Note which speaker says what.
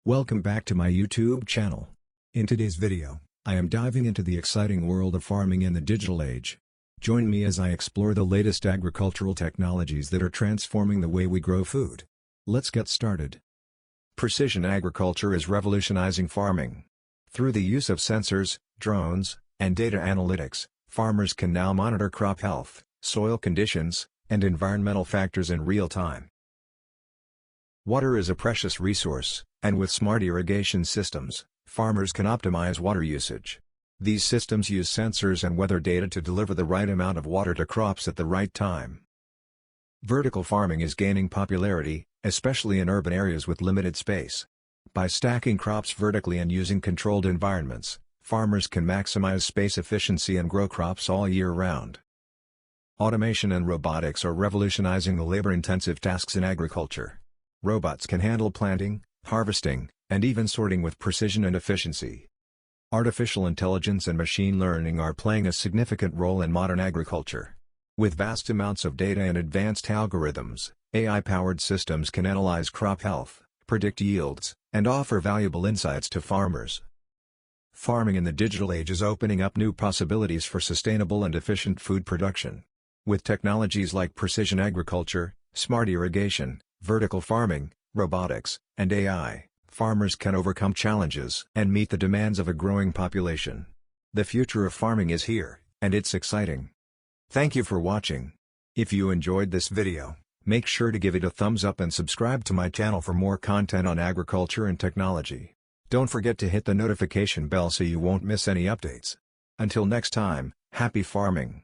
Speaker 1: Welcome back to my YouTube channel. In today's video, I am diving into the exciting world of farming in the digital age. Join me as I explore the latest agricultural technologies that are transforming the way we grow food. Let's get started. Precision agriculture is revolutionizing farming. Through the use of sensors, drones, and data analytics, farmers can now monitor crop health, soil conditions, and environmental factors in real time. Water is a precious resource, and with smart irrigation systems, farmers can optimize water usage. These systems use sensors and weather data to deliver the right amount of water to crops at the right time. Vertical farming is gaining popularity, especially in urban areas with limited space. By stacking crops vertically and using controlled environments, farmers can maximize space efficiency and grow crops all year round. Automation and robotics are revolutionizing the labor-intensive tasks in agriculture. Robots can handle planting, harvesting, and even sorting with precision and efficiency. Artificial intelligence and machine learning are playing a significant role in modern agriculture. With vast amounts of data and advanced algorithms, AI-powered systems can analyze crop health, predict yields, and offer valuable insights to farmers. Farming in the digital age is opening up new possibilities for sustainable and efficient food production. With technologies like precision agriculture, smart irrigation, vertical farming, robotics, and AI, farmers can overcome challenges and meet the demands of a growing population. The future of farming is here, and it's exciting. Thank you for watching. If you enjoyed this video, make sure to give it a thumbs up and subscribe to my channel for more content on agriculture and technology. Don't forget to hit the notification bell so you won't miss any updates. Until next time, happy farming!